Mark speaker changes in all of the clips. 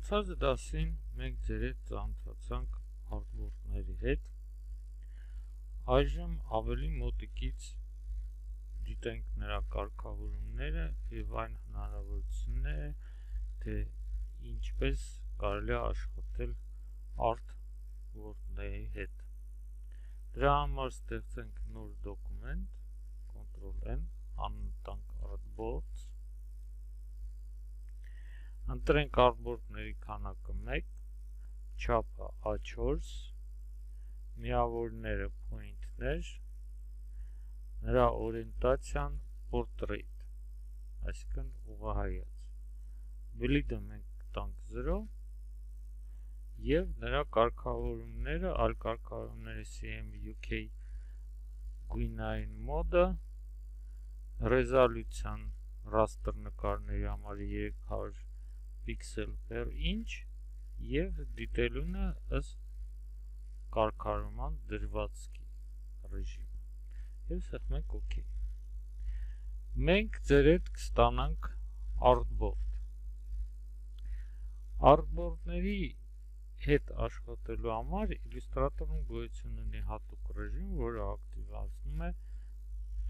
Speaker 1: Անցած դասին մենք ձեր հետ ծանոթացանք artboard-ների հետ։ Այժմ ավելի մոտիկից դիտենք նրա կարգավորումները եւ այն հնարավորությունները, թե ինչպես կարելի է աշխատել artboard-ների հետ։ Դրա համար ստեղծենք նոր դոկումենտ, Ctrl+N, անուն տանք artboards, ընտրենք artboard-ների քանակը 1, չափը A4, միավորները point-ներ, նրա օրիենտացիան portrait, այսինքն ուղղահայաց, բլիդը մենք տանք 0 եւ նրա կարգավորումները, այլ կարգավորումները CMYK գույնային մոդը, ռեզոլյուցիան raster նկարների համար 300 pixel per inch եւ դիտելունը ըստ կարգավորման դրվածքի ռեժիմը եւ սեղմենք OK։ Մենք ձեր հետ կստանանք artboard։ Artboard-ների հետ աշխատելու համար Illustrator-ում գոյություն ունի հատուկ ռեժիմ, որը ակտիվացնում է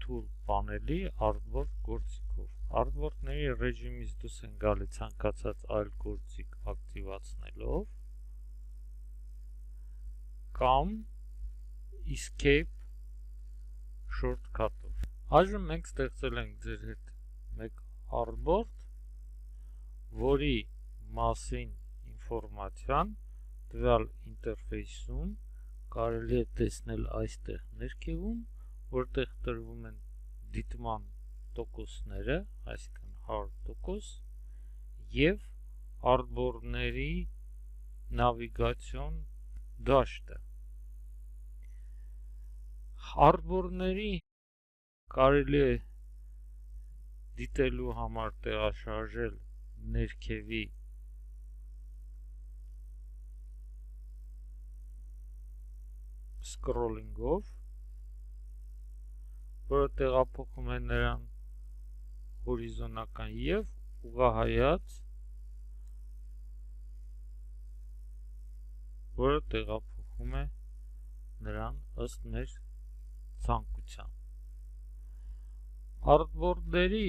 Speaker 1: Tool պանելի artboard գործիքով։ Artboard-ների ռեժիմից դուրս են գալի ցանկացած այլ գործիք ակտիվացնելով կամ escape shortcut-ով։ Այժմ մենք ստեղծել ենք ձեր հետ մեկ artboard, որի մասին ինֆորմացիան տվյալ ինտերֆեյսում կարելի է տեսնել այստեղ ներքևում, որտեղ տրվում են դիտման տոկոսները, այսինքն 100%, եւ artboard-ների նավիգացիոն դաշտը։ Artboard-ների կարելի է դիտելու համար տեղաշարժել ներքևի scrolling-ով, որը տեղափոխում է նրան հորիզոնական եւ ուղղահայաց, որը տեղափոխում է նրան ըստ մեր ցանկության։ Artboard-ների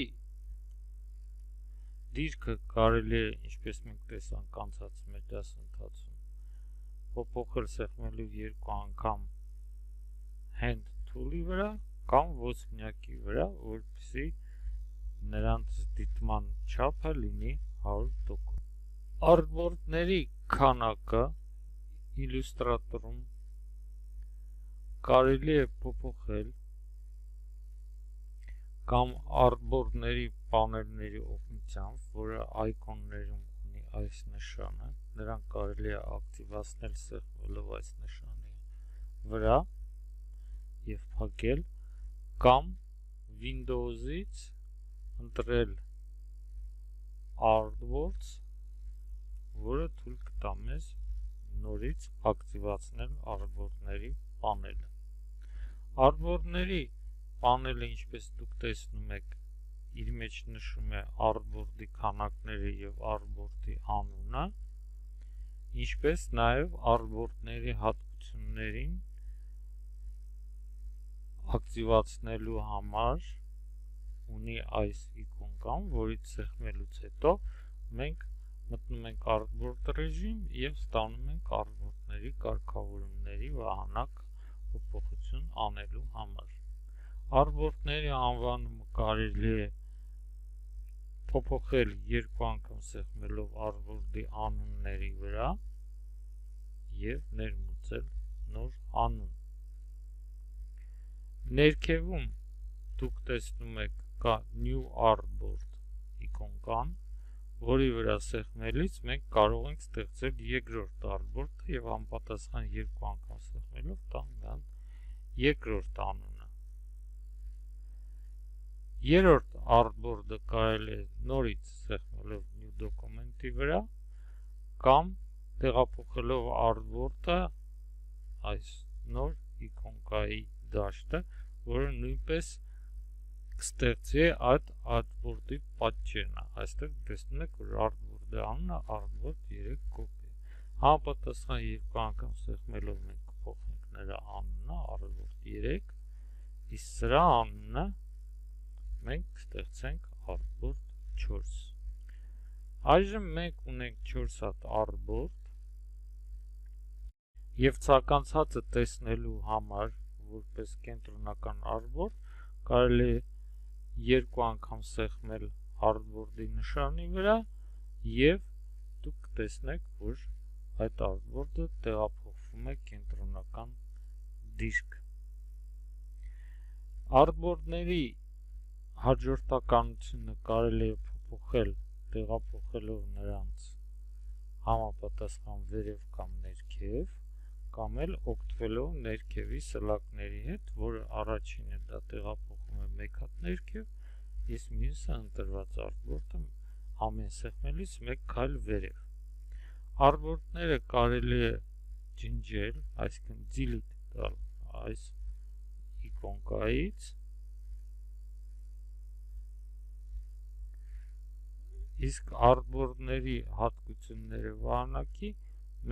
Speaker 1: դիրքը կարելի է, ինչպես մենք տեսանք անցած մեր դասընթացում, փոփոխել սեղմելով երկու անգամ hand tool-ի վրա կամ ոսպնյակի վրա, որպեսզի նրանց դիտման չափը լինի 100%։ Artboard-ների քանակը Illustrator-ում կարելի է փոփոխել կամ artboard-ների պանելների օգնությամբ, որը icon-ներում ունի այս նշանը, նրան կարելի է ակտիվացնել սեղմելով այս նշանի վրա եւ փակել, կամ Windows-ից ընտրել artboards, որը թույլ կտա մեզ նորից ակտիվացնել artboard-ների պանելը։ Artboard-ների պանելը, ինչպես դուք տեսնում եք, իր մեջ նշում է artboard-ի քանակները եւ artboard-ի անունը, ինչպես նաեւ artboard-ների հատկություններին ակտիվացնելու համար ունի այս իկոնկան, որից սեղմելուց հետո մենք մտնում ենք artboard ռեժիմ եւ ստանում ենք artboard-ների կարգավորումների վահանակ փոփոխություն անելու համար։ Artboard-ների անվանումը կարելի է փոփոխել երկու անգամ սեղմելով artboard-ի անունների վրա եւ ներմուծել նոր անուն։ Ներքևում դուք տեսնում եք կա New Artboard իկոնկան, որի վրա սեղմելիս մենք կարող ենք ստեղծել երկրորդ artboard-ը եւ անպատասխան երկու անգամ սեղմելով տանք նրան երկրորդ անունը։ Երրորդ artboard-ը կարելի է նորից սեղմելով New Document-ի վրա կամ տեղափոխելով artboard-ը այս նոր իկոնկայի դաշտը, որը նույնպես կստեղծի այդ artboard-ի պատճենը։ Այստեղ տեսնում եք, որ artboard artboard-ի անունը artboard 3 կոպի։ Համապատասխան երկու անգամ սեղմելով մենք կփոխենք նրա անունը artboard 3, իսկ սրա անունը մենք ստեղծենք artboard 4։ Այժմ մենք ունենք 4 հատ artboard եւ ցականցածը տեսնելու համար որպես կենտրոնական artboard կարելի է երկու անգամ սեղմել artboard-ի նշանի վրա եւ դուք տեսնեք, որ այդ artboard-ը տեղափոխվում է կենտրոնական դիրք։ Artboard-ների հաջորդականությունը կարելի է փոփոխել տեղափոխելով նրանց համապատասխան վերև կամ ներքև, կամ էլ օգտվելով ներքևի սլակների հետ, որը առաջինը դա տեղափոխում է մեկ հատ ներքև, իսկ մյուսը ընտրված artboard-ը ամեն սեղմելիս մեկ քայլ վերև։ Artboard-ները կարելի է ջնջել, այսինքն delete տալ այս իկոնկայից, իսկ artboard-ների հատկությունները վահանակի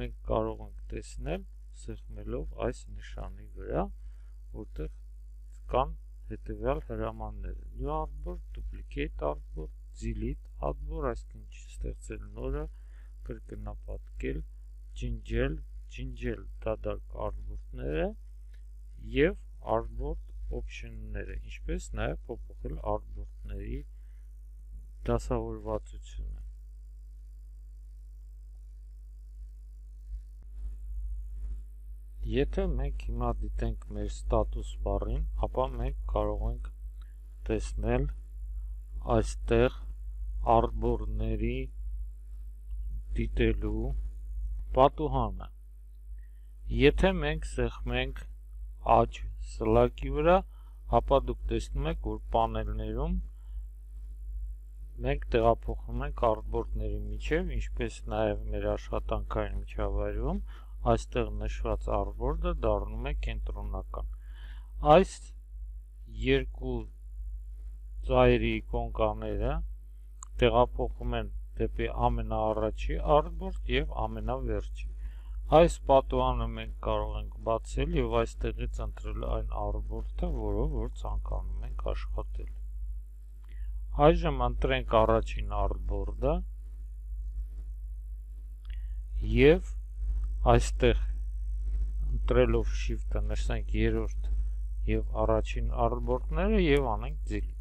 Speaker 1: մենք կարող ենք տեսնել սեղմելով այս նշանի վրա, որտեղ կան հետևյալ հրամանները՝ new artboard, duplicate artboard, delete artboard, այսինքն ստեղծել նորը, կրկնապատկել, ջնջել դատարկ artboard-ները եւ artboard option-ները, ինչպես նաեւ փոփոխել artboard-ների դասավորվածությունը։ Եթե մենք հիմա դիտենք մեր status bar-ին, ապա մենք կարող ենք տեսնել այստեղ artboard-ների դիտելու պատուհանը։ Եթե մենք սեղմենք աջ սլակի վրա, ապա դուք տեսնում եք, որ պանելներում մենք տեղափոխում ենք artboard-ների միջև, ինչպես նաև մեր աշխատանքային միջավայրում այստեղ նշված artboard-ը դառնում է կենտրոնական։ Այս երկու ծայրի իկոնկաները տեղափոխում են դեպի ամենաառաջի artboard եւ ամենավերջի։ Այս պատուհանը մենք կարող ենք բացել եւ այստեղից ընտրել այն artboard-ը, որով որ ցանկանում ենք աշխատել։ Այժմ ընտրենք առաջին artboard-ը եւ այստեղ ընտրելով shift-ը նշենք երրորդ եւ առաջին artboard-ները եւ անենք delete։